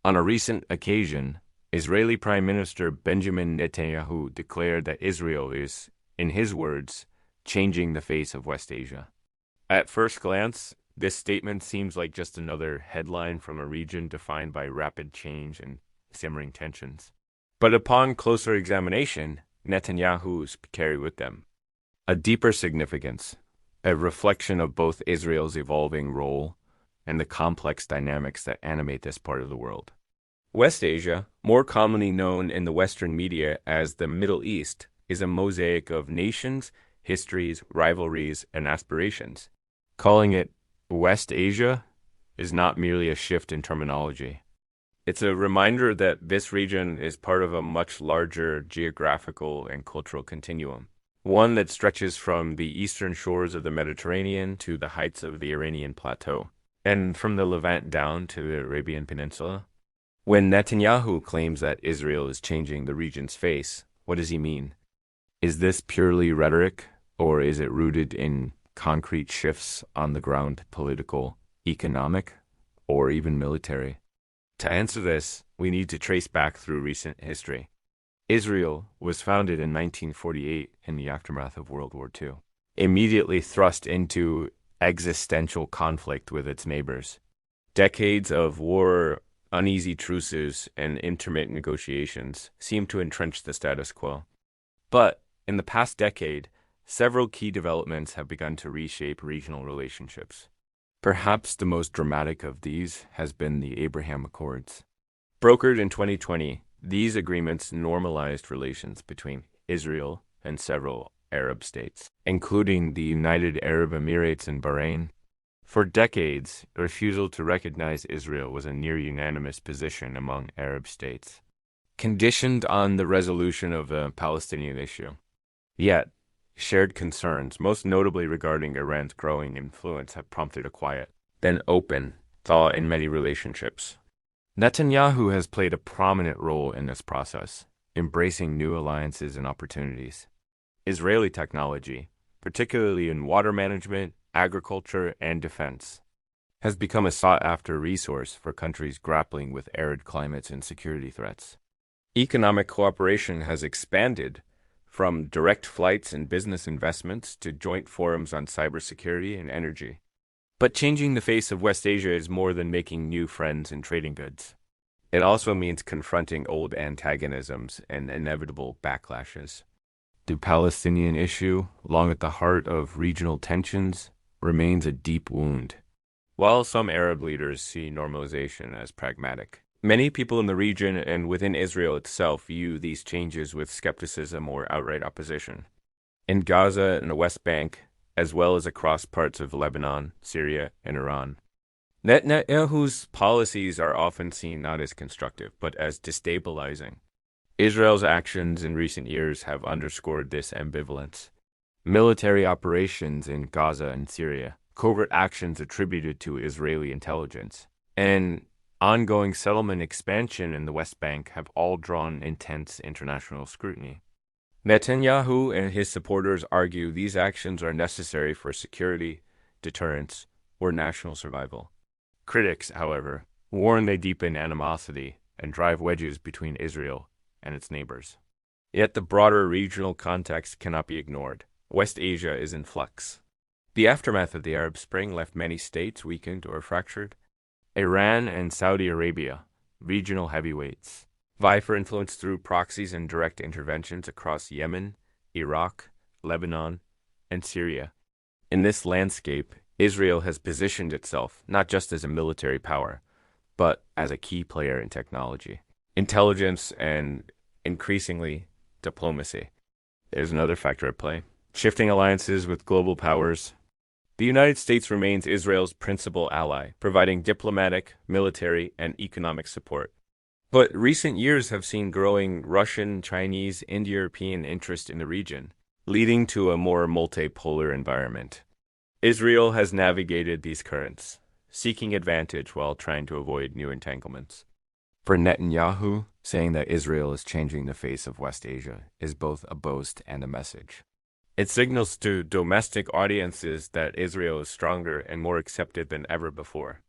On a recent occasion, Israeli Prime Minister Benjamin Netanyahu declared that Israel is, in his words, changing the face of West Asia. At first glance, this statement seems like just another headline from a region defined by rapid change and simmering tensions. But upon closer examination, Netanyahu's carry with them a deeper significance, a reflection of both Israel's evolving role and the complex dynamics that animate this part of the world. West Asia, more commonly known in the Western media as the Middle East, is a mosaic of nations, histories, rivalries, and aspirations. Calling it West Asia is not merely a shift in terminology. It's a reminder that this region is part of a much larger geographical and cultural continuum, one that stretches from the eastern shores of the Mediterranean to the heights of the Iranian plateau, and from the Levant down to the Arabian Peninsula. When Netanyahu claims that Israel is changing the region's face, what does he mean? Is this purely rhetoric, or is it rooted in concrete shifts on the ground, political, economic, or even military? To answer this, we need to trace back through recent history. Israel was founded in 1948 in the aftermath of World War II, immediately thrust into existential conflict with its neighbors. Decades of war, uneasy truces, and intermittent negotiations seemed to entrench the status quo. But in the past decade, several key developments have begun to reshape regional relationships. Perhaps the most dramatic of these has been the Abraham Accords. Brokered in 2020, these agreements normalized relations between Israel and several Arab states, including the United Arab Emirates and Bahrain. For decades, the refusal to recognize Israel was a near-unanimous position among Arab states, conditioned on the resolution of the Palestinian issue. Yet, shared concerns, most notably regarding Iran's growing influence, have prompted a quiet, then open, thaw in many relationships. Netanyahu has played a prominent role in this process, embracing new alliances and opportunities. Israeli technology, particularly in water management, agriculture, and defense, has become a sought-after resource for countries grappling with arid climates and security threats. Economic cooperation has expanded from direct flights and business investments to joint forums on cybersecurity and energy. But changing the face of West Asia is more than making new friends and trading goods. It also means confronting old antagonisms and inevitable backlashes. The Palestinian issue, long at the heart of regional tensions, remains a deep wound. While some Arab leaders see normalization as pragmatic, many people in the region and within Israel itself view these changes with skepticism or outright opposition. In Gaza and the West Bank, as well as across parts of Lebanon, Syria, and Iran, Netanyahu's policies are often seen not as constructive, but as destabilizing. Israel's actions in recent years have underscored this ambivalence. Military operations in Gaza and Syria, covert actions attributed to Israeli intelligence, and ongoing settlement expansion in the West Bank have all drawn intense international scrutiny. Netanyahu and his supporters argue these actions are necessary for security, deterrence, or national survival. Critics, however, warn they deepen animosity and drive wedges between Israel and its neighbors. Yet the broader regional context cannot be ignored. West Asia is in flux. The aftermath of the Arab Spring left many states weakened or fractured. Iran and Saudi Arabia, regional heavyweights, vie for influence through proxies and direct interventions across Yemen, Iraq, Lebanon, and Syria. In this landscape, Israel has positioned itself not just as a military power, but as a key player in technology, intelligence, and increasingly diplomacy. There's another factor at play: shifting alliances with global powers. The United States remains Israel's principal ally, providing diplomatic, military, and economic support. But recent years have seen growing Russian, Chinese, and European interest in the region, leading to a more multipolar environment. Israel has navigated these currents, seeking advantage while trying to avoid new entanglements. For Netanyahu, saying that Israel is changing the face of West Asia is both a boast and a message. It signals to domestic audiences that Israel is stronger and more accepted than ever before.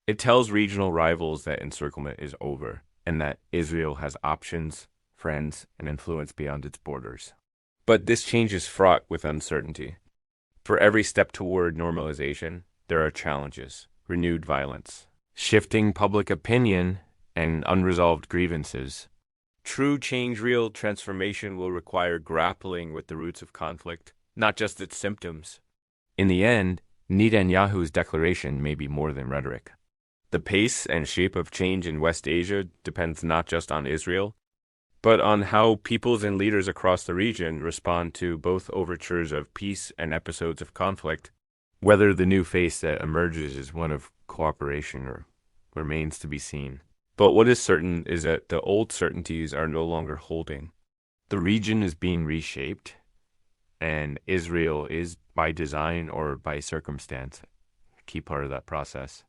It tells regional rivals that encirclement is over and that Israel has options, friends, and influence beyond its borders. But this change is fraught with uncertainty. For every step toward normalization, there are challenges, renewed violence, shifting public opinion, and unresolved grievances. True change, real transformation will require grappling with the roots of conflict, not just its symptoms. In the end, Netanyahu's declaration may be more than rhetoric. The pace and shape of change in West Asia depends not just on Israel, but on how peoples and leaders across the region respond to both overtures of peace and episodes of conflict. Whether the new face that emerges is one of cooperation or remains to be seen. But what is certain is that the old certainties are no longer holding. The region is being reshaped, and Israel is, by design or by circumstance, a key part of that process.